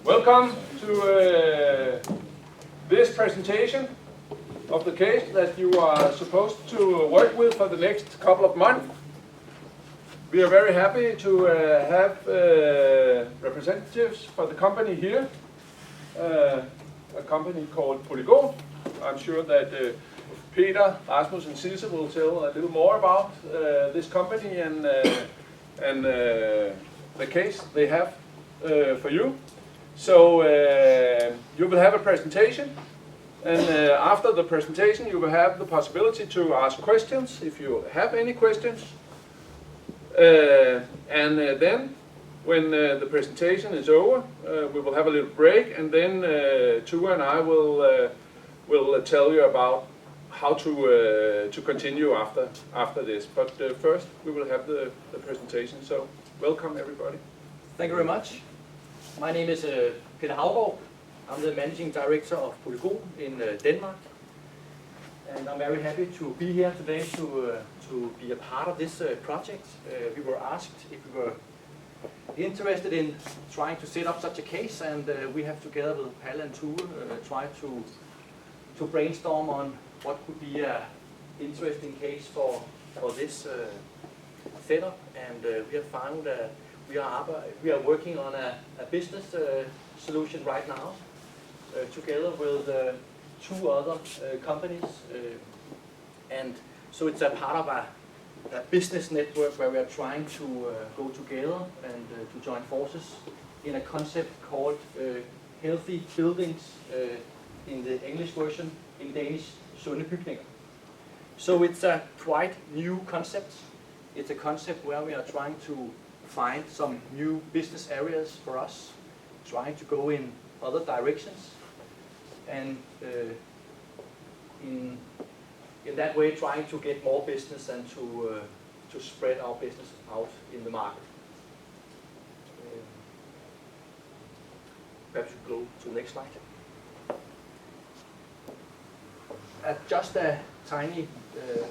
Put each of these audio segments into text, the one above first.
Welcome to this presentation of the case that you are supposed to work with for the next couple of months. We are very happy to have representatives for the company here, a company called Polygon. I'm sure that Peter, Rasmus and Sisse will tell a little more about this company and the case they have for you. So you will have a presentation, and after the presentation you will have the possibility to ask questions if you have any questions. Then when the presentation is over, we will have a little break, and then Tua and I will tell you about how to continue after this. But first we will have the presentation. So welcome everybody. Thank you very much. My name is Peter Havgaard. I'm the Managing Director of Polygon in Denmark. And I'm very happy to be here today to be a part of this project. We were asked if we were interested in trying to set up such a case, and we have together with Palle and Tua tried to brainstorm on what could be an interesting case for this setup. And we have found we are working on a business solution right now together with two other companies, and so it's a part of a business network where we are trying to go together and to join forces in a concept called healthy buildings, in the English version, in Danish, sunde bygninger. So it's a quite new concept. It's a concept where we are trying to find some new business areas for us, trying to go in other directions, and in that way trying to get more business and to spread our business out in the market. Perhaps you go to the next slide. Just a tiny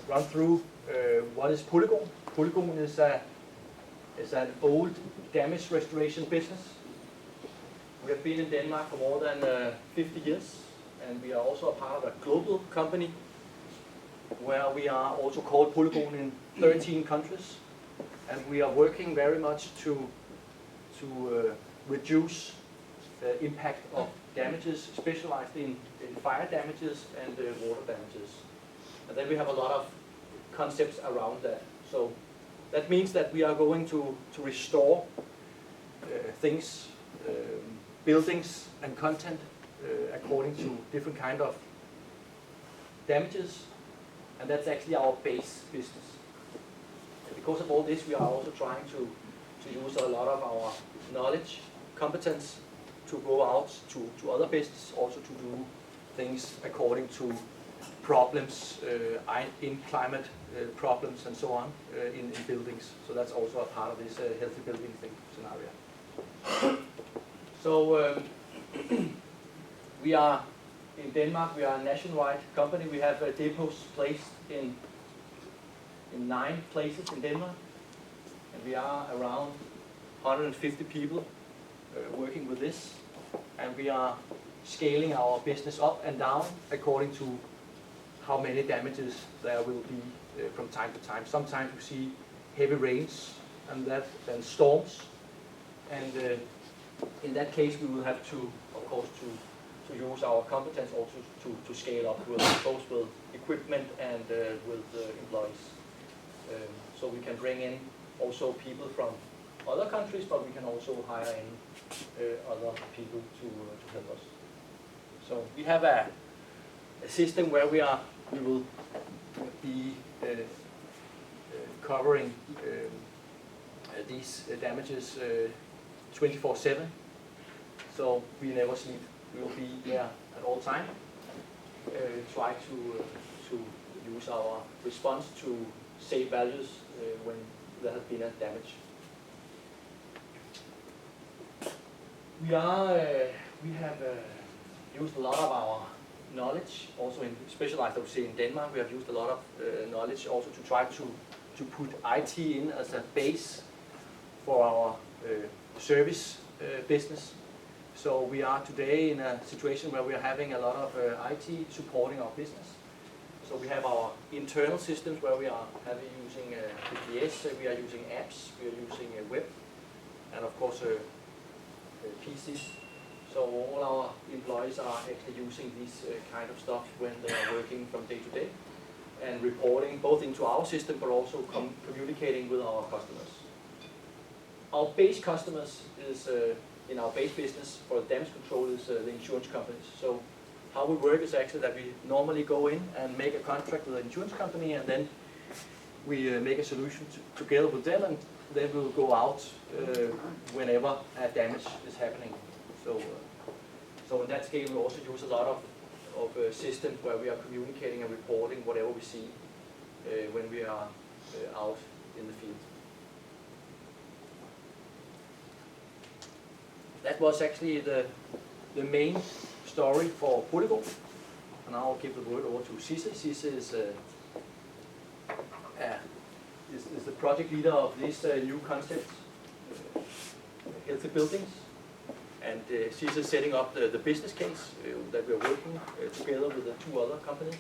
run through what is Polygon. Polygon is an old damage restoration business. We have been in Denmark for more than 50 years, and we are also a part of a global company where we are also called Polygon in 13 countries, and we are working very much to reduce the impact of damages, specialized in fire damages and water damages. And then we have a lot of concepts around that. So that means that we are going to restore things, buildings and content according to different kind of damages, and that's actually our base business. And because of all this, we are also trying to use a lot of our knowledge, competence to go out to other business, also to do things according to problems in climate problems and so on in buildings. So that's also a part of this healthy building thing scenario. So we are in Denmark. We are a nationwide company. We have depots placed in 9 places in Denmark, and we are around 150 people working with this, and we are scaling our business up and down according to how many damages there will be from time to time. Sometimes we see heavy rains and then storms, and in that case we will have to, of course, to use our competence also to scale up both with equipment and with employees. So we can bring in also people from other countries, but we can also hire in other people to help us. So we have a system where we will be covering these damages 24/7. So we never sleep. We will be there at all time. Try to use our response to save values when there has been a damage. We have used a lot of our knowledge, also in specialized, I would say, in Denmark. We have used a lot of knowledge also to try to put IT in as a base for our service business. So we are today in a situation where we are having a lot of IT supporting our business. So we have our internal systems where we are using PPS, we are using apps, we are using web, and of course PCs. So all our employees are actually using this kind of stuff when they are working from day to day and reporting both into our system but also communicating with our customers. Our base customers is in our base business for damage control is the insurance companies. So how we work is actually that we normally go in and make a contract with the insurance company, and then we make a solution together with them, and then we'll go out whenever a damage is happening. So in that scale, we also use a lot of systems where we are communicating and reporting whatever we see when we are out in the field. That was actually the main story for Polygon. And now I'll give the word over to Sisse. Sisse is the project leader of this new concept, healthy buildings. And she's setting up the business case that we're working together with the two other companies.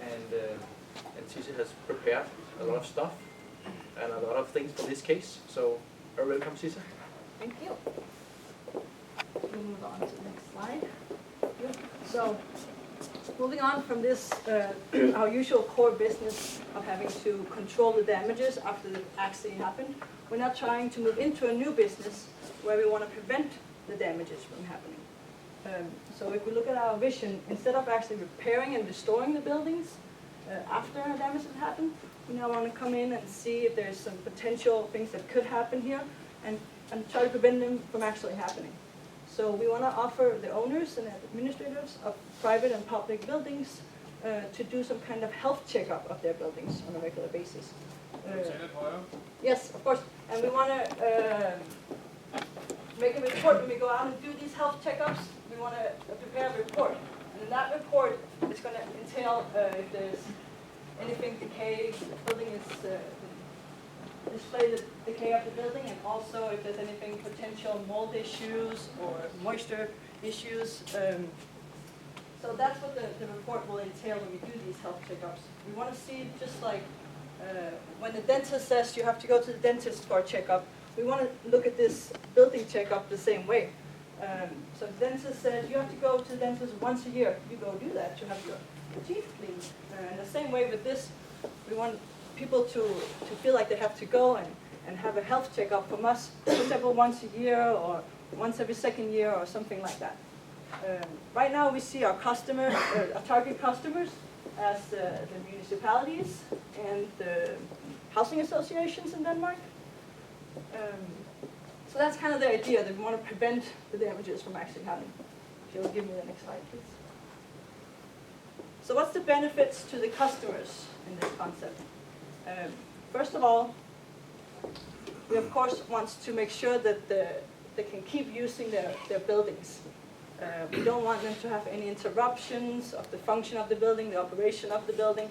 And Sisse has prepared a lot of stuff and a lot of things for this case. So very welcome, Sisse. Thank you. We'll move on to the next slide. So moving on from this, our usual core business of having to control the damages after the accident happened, we're now trying to move into a new business where we want to prevent the damages from happening. So if we look at our vision, instead of actually repairing and restoring the buildings after a damage has happened, we now want to come in and see if there's some potential things that could happen here and try to prevent them from actually happening. So we want to offer the owners and administrators of private and public buildings to do some kind of health checkup of their buildings on a regular basis. Yes, of course. And we want to make a report when we go out and do these health checkups. We want to prepare a report. And in that report, it's going to entail if there's anything decay, the building is display the decay of the building, and also if there's anything potential mold issues or moisture issues. So that's what the report will entail when we do these health checkups. We want to see, just like when the dentist says you have to go to the dentist for a checkup, we want to look at this building checkup the same way. So the dentist says you have to go to the dentist once a year. You go do that to have your teeth cleaned. In the same way with this, we want people to feel like they have to go and have a health checkup from us, for example, once a year or once every second year or something like that. Right now we see our customers, our target customers, as the municipalities and the housing associations in Denmark. So that's kind of the idea, that we want to prevent the damages from actually happening. If you'll give me the next slide, please. So what's the benefits to the customers in this concept? First of all, we of course want to make sure that they can keep using their buildings. We don't want them to have any interruptions of the function of the building, the operation of the building.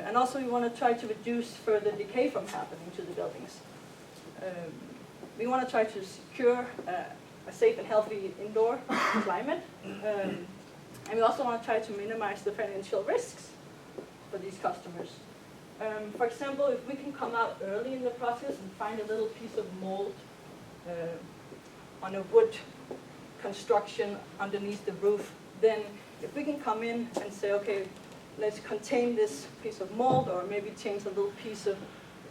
And also we want to try to reduce further decay from happening to the buildings. We want to try to secure a safe and healthy indoor climate. And we also want to try to minimize the financial risks for these customers. For example, if we can come out early in the process and find a little piece of mold on a wood construction underneath the roof, then if we can come in and say, okay, let's contain this piece of mold, or maybe change a little piece of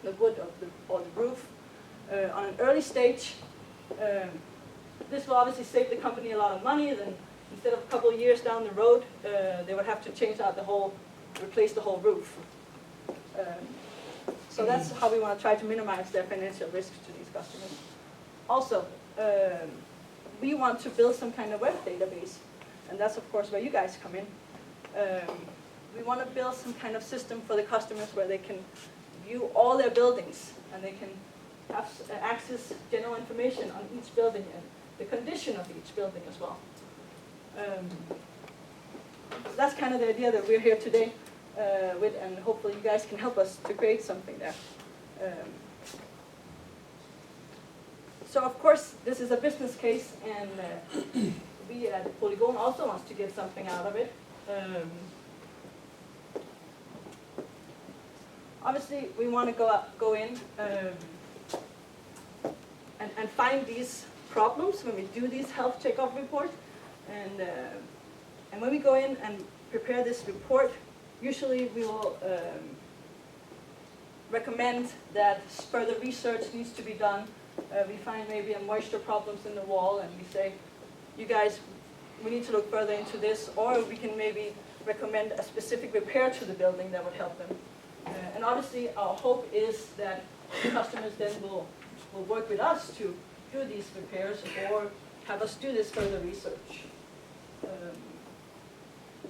the wood of the roof on an early stage, this will obviously save the company a lot of money. Then instead of a couple of years down the road, they would have to change out replace the whole roof. So that's how we want to try to minimize their financial risks to these customers. Also, we want to build some kind of web database, and that's of course where you guys come in. We want to build some kind of system for the customers where they can view all their buildings, and they can have access general information on each building and the condition of each building as well. So that's kind of the idea that we're here today with, and hopefully you guys can help us to create something there. So of course, this is a business case, and we at Polygon also wants to get something out of it. Obviously, we want to go in and find these problems when we do these health checkup reports. And when we go in and prepare this report, usually we will recommend that further research needs to be done. We find maybe a moisture problems in the wall, and we say, you guys, we need to look further into this, or we can maybe recommend a specific repair to the building that would help them. And obviously, our hope is that customers then will work with us to do these repairs or have us do this further research.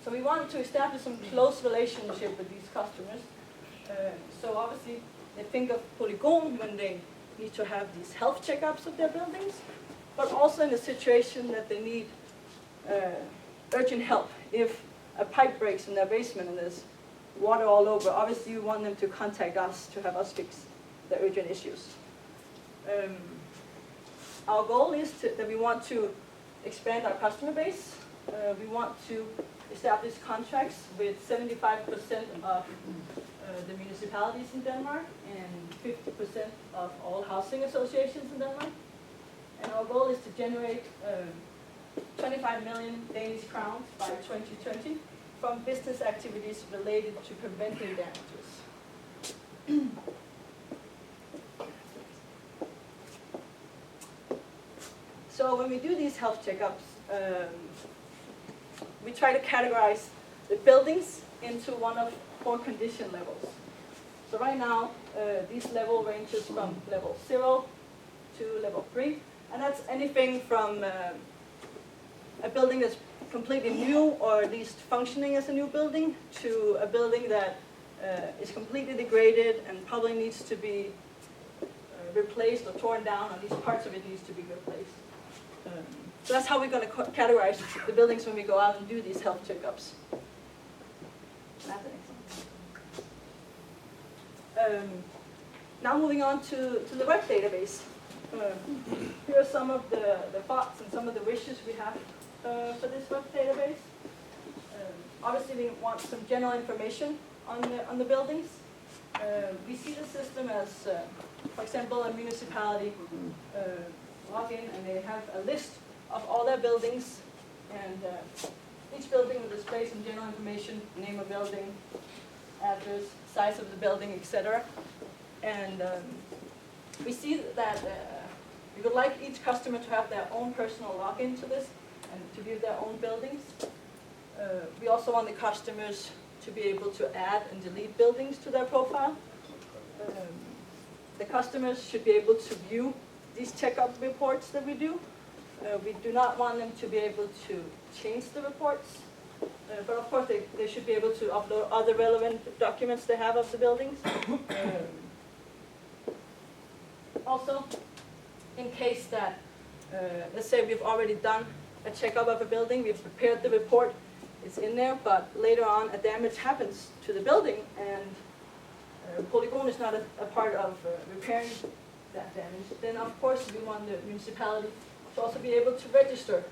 So we want to establish some close relationship with these customers. So obviously, they think of Polygon when they need to have these health checkups of their buildings, but also in a situation that they need urgent help. If a pipe breaks in their basement and there's water all over, obviously you want them to contact us to have us fix the urgent issues. Our goal is that we want to expand our customer base. We want to establish contracts with 75% of the municipalities in Denmark and 50% of all housing associations in Denmark. And our goal is to generate 25 million Danish crowns by 2020 from business activities related to preventing damages. So when we do these health checkups, we try to categorize the buildings into one of 4 condition levels. So right now, this level ranges from level 0 to level 3, and that's anything from a building that's completely new or at least functioning as a new building to a building that is completely degraded and probably needs to be replaced or torn down, or at least parts of it needs to be replaced. So that's how we're going to categorize the buildings when we go out and do these health checkups. Now moving on to the web database. Here are some of the thoughts and some of the wishes we have for this web database. Obviously, we want some general information on the buildings. We see the system as, for example, a municipality log in and they have a list of all their buildings, and each building will display some general information: name of building, address, size of the building, etc. And we see that we would like each customer to have their own personal login to this and to view their own buildings. We also want the customers to be able to add and delete buildings to their profile. The customers should be able to view these checkup reports that we do. We do not want them to be able to change the reports, but of course they should be able to upload other relevant documents they have of the buildings. Also, in case that, let's say we've already done a checkup of a building, we've prepared the report, it's in there, but later on a damage happens to the building and Polygon is not a part of repairing that damage, then of course we want the municipality to also be able to register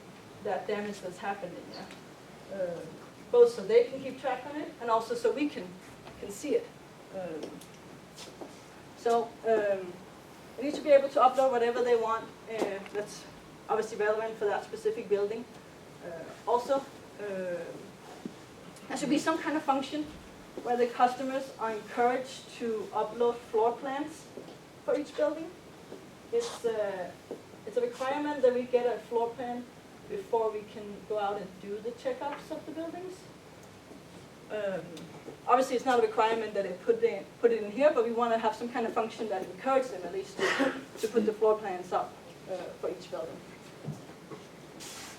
that damage that's happened in there. Both so they can keep track on it and also so we can see it. They need to be able to upload whatever they want that's obviously relevant for that specific building. Also, there should be some kind of function where the customers are encouraged to upload floor plans for each building. It's a requirement that we get a floor plan before we can go out and do the checkups of the buildings. Obviously, it's not a requirement that they put it in here, but we want to have some kind of function that encourages them at least to put the floor plans up for each building.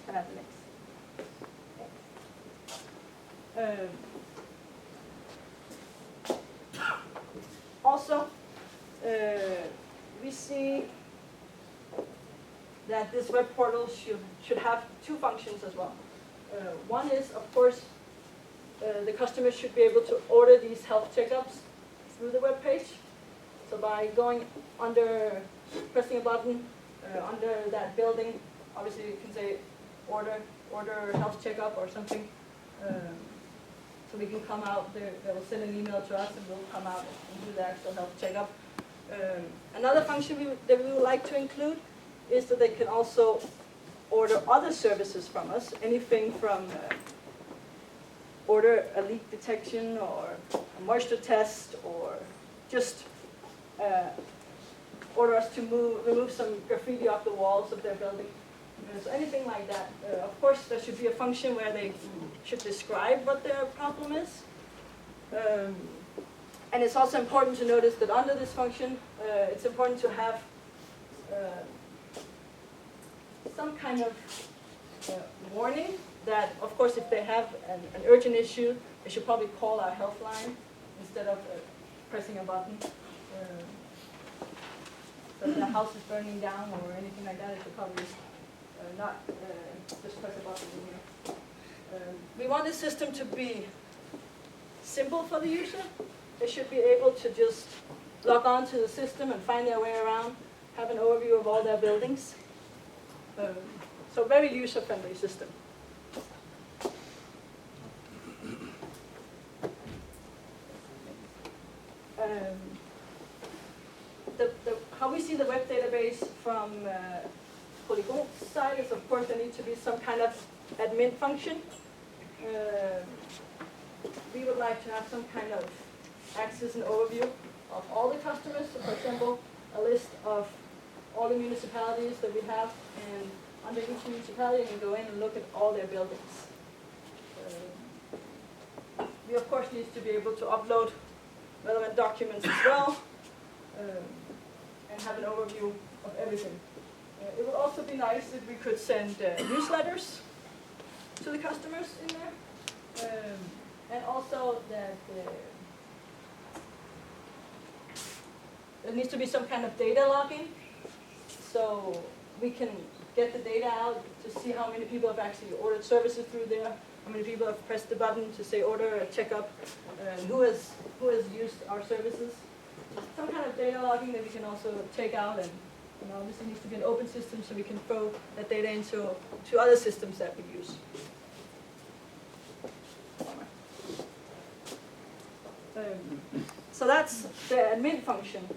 Can I have the next? Also, we see that this web portal should have 2 functions as well. One is, of course, the customer should be able to order these health checkups through the web page. So by going under, pressing a button, under that building. Obviously, you can say order health checkup or something. So we can come out, they will send an email to us and we'll come out and do the actual health checkup. Another function that we would like to include is that they can also order other services from us, anything from order a leak detection or a moisture test, or just order us to remove some graffiti off the walls of their building. So anything like that. Of course, there should be a function where they should describe what their problem is. And it's also important to notice that under this function, it's important to have some kind of warning that, of course, if they have an urgent issue, they should probably call our health line instead of pressing a button. So if the house is burning down or anything like that, they should probably not just press a button in here. We want the system to be simple for the user. They should be able to just log on to the system and find their way around, have an overview of all their buildings. So very user-friendly system. How we see the web database from Polygon side is, of course, there needs to be some kind of admin function. We would like to have some kind of access and overview of all the customers. So, for example, a list of all the municipalities that we have, and under each municipality, you can go in and look at all their buildings. We, of course, need to be able to upload relevant documents as well, and have an overview of everything. It would also be nice if we could send newsletters to the customers in there, and also that there needs to be some kind of data logging, so we can get the data out to see how many people have actually ordered services through there, how many people have pressed the button to say order a checkup, who has used our services. Some kind of data logging that we can also take out, and obviously needs to be an open system so we can throw that data into other systems that we use. So that's the admin function.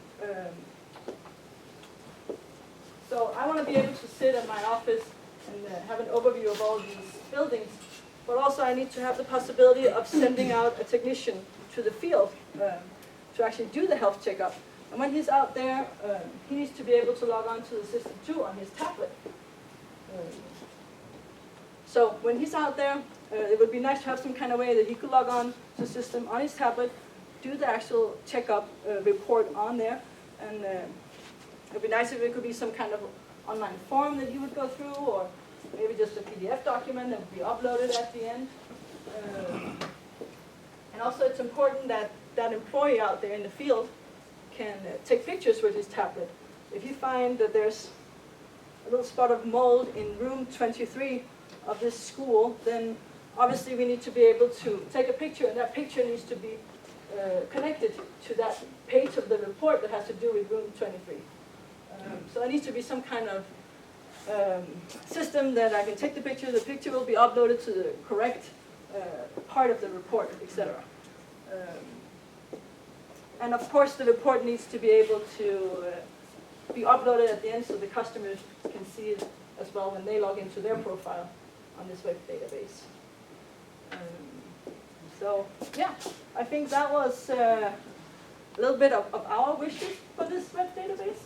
So I want to be able to sit at my office and have an overview of all these buildings, but also I need to have the possibility of sending out a technician to the field to actually do the health checkup. And when he's out there, he needs to be able to log on to the system too on his tablet. So when he's out there, it would be nice to have some kind of way that he could log on to the system on his tablet, do the actual checkup report on there, and it would be nice if it could be some kind of online form that he would go through, or maybe just a PDF document that would be uploaded at the end. And also it's important that that employee out there in the field can take pictures with his tablet. If you find that there's a little spot of mold in room 23 of this school, then obviously we need to be able to take a picture, and that picture needs to be connected to that page of the report that has to do with room 23. So there needs to be some kind of system that I can take the picture will be uploaded to the correct part of the report, etc. And of course the report needs to be able to be uploaded at the end so the customers can see it as well when they log into their profile on this web database. So yeah, I think that was a little bit of our wishes for this web database.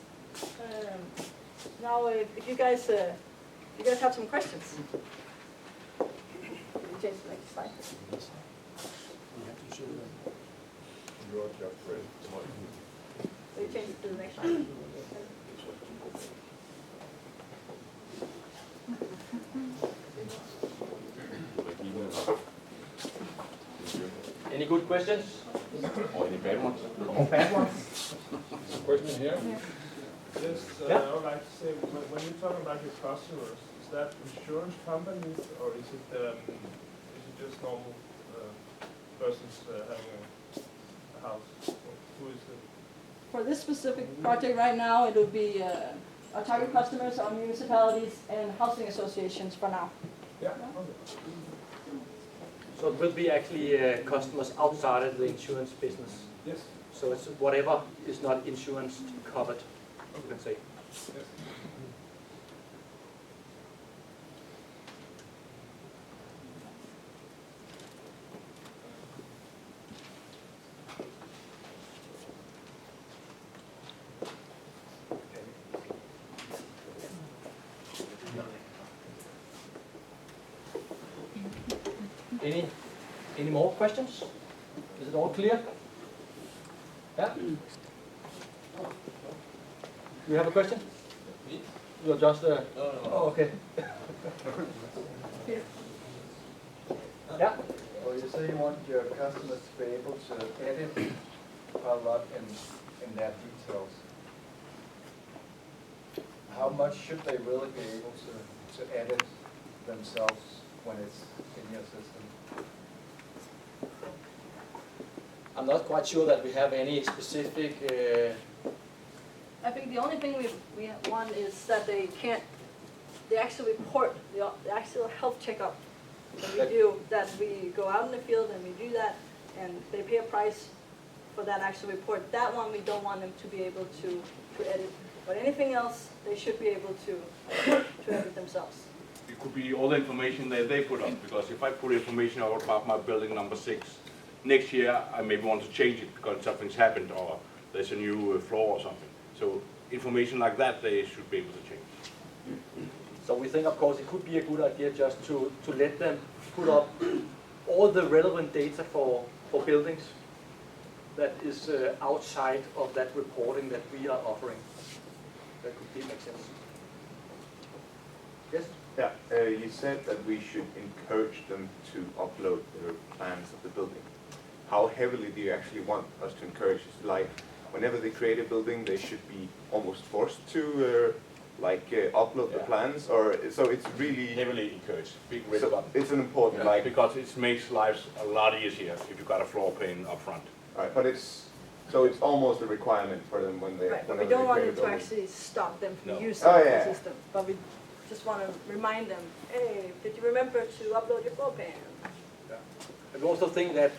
Now if you guys have some questions. Can you change the next slide? So you change it to the next slide. Any good questions? Or any bad ones? Or bad ones? Question here? Yes, Yeah. I would like to say, when you talk about your customers, is that insurance companies, or is it just normal persons having a house? Who is it? For this specific project right now, it would be our target customers are municipalities and housing associations for now. Yeah. So it will be actually customers outside of the insurance business. Yes. So it's whatever is not insurance covered, you can say. Yes. Any more questions? Is it all clear? Yeah? You have a question? You're just Oh, okay. Yeah? Well, you say you want your customers to be able to edit a lot in their details. How much should they really be able to edit themselves when it's in your system? I'm not quite sure that we have any specific. I think the only thing we want is that they actually report the actual health checkup that we do, that we go out in the field and we do that, and they pay a price for that actual report. That one we don't want them to be able to edit. But anything else, they should be able to edit themselves. It could be all the information that they put up, because if I put information out about my building number 6, next year I maybe want to change it because something's happened or there's a new floor or something. So information like that they should be able to change. So we think, of course, it could be a good idea just to let them put up all the relevant data for buildings that is outside of that reporting that we are offering. That could make sense. Yes? Yeah, you said that we should encourage them to upload their plans of the building. How heavily do you actually want us to encourage? Is it like whenever they create a building, they should be almost forced to upload the plans, or so it's really Heavily encouraged. Big red so button. it's an important Yeah, because it makes lives a lot easier if you got a floor plan up front. Right, but it's almost a requirement for them when they Right, but we whenever don't they want create it a to building. actually stop them from No. using Oh, the yeah. system. But we just want to remind them, hey, did you remember to upload your floor plan? And we also think that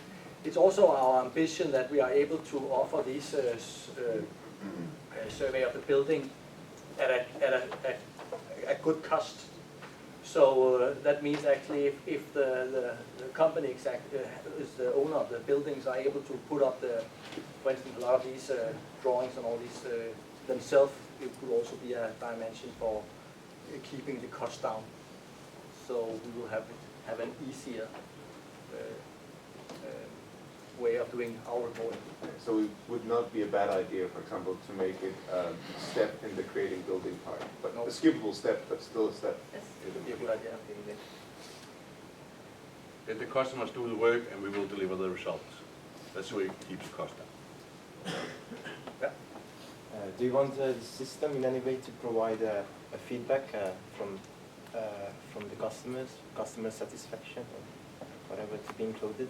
it's also our ambition that we are able to offer these survey of the building at a good cost. So that means actually if the company is the owner of the buildings are able to put up for instance, a lot of these drawings and all these themselves, it could also be a dimension for keeping the cost down. So we will have an easier way of doing our reporting. So it would not be a bad idea, for example, to make it a step in the creating building part, but No. a skippable step, but still a step. Yes. It would be a good idea. Let the customers do the work and we will deliver the results. That's the way it keeps the cost down. Do you want the system in any way to provide a feedback from the customer satisfaction, or whatever to be included?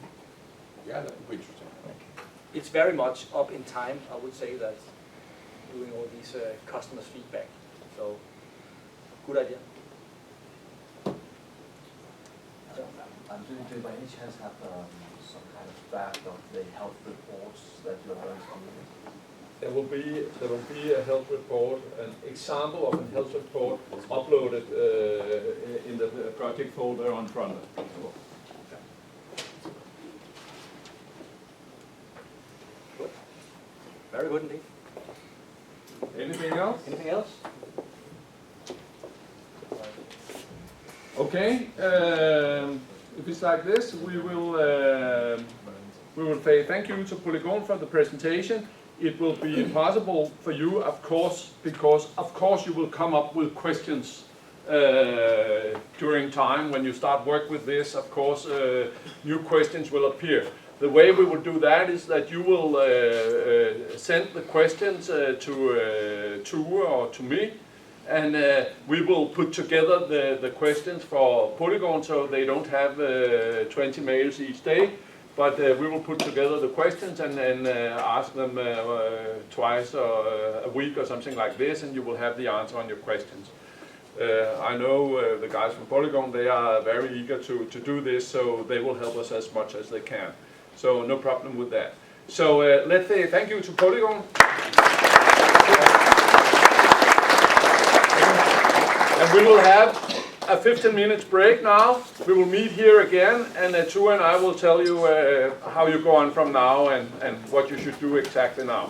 Yeah, that would be interesting. Okay. It's very much up in time, I would say, that doing all these customers' feedback. So, good idea. Do you by any chance have some kind of draft of the health reports that you're going to use? There will be a health report, an example of a health report uploaded in the project folder on front. Good. Very good indeed. Anything else? Anything else? Okay. If it's like this, we will say thank you to Polygon for the presentation. It will be possible for you, of course, because of course you will come up with questions during time when you start work with this. Of course, new questions will appear. The way we will do that is that you will send the questions to Tue or to me, and we will put together the questions for Polygon so they don't have 20 mails each day. But we will put together the questions and ask them twice or a week or something like this, and you will have the answer on your questions. I know the guys from Polygon, they are very eager to do this, so they will help us as much as they can. So no problem with that. So let's say thank you to Polygon. And we will have a 15 minutes break now. We will meet here again, and Tua and I will tell you how you go on from now and what you should do exactly now.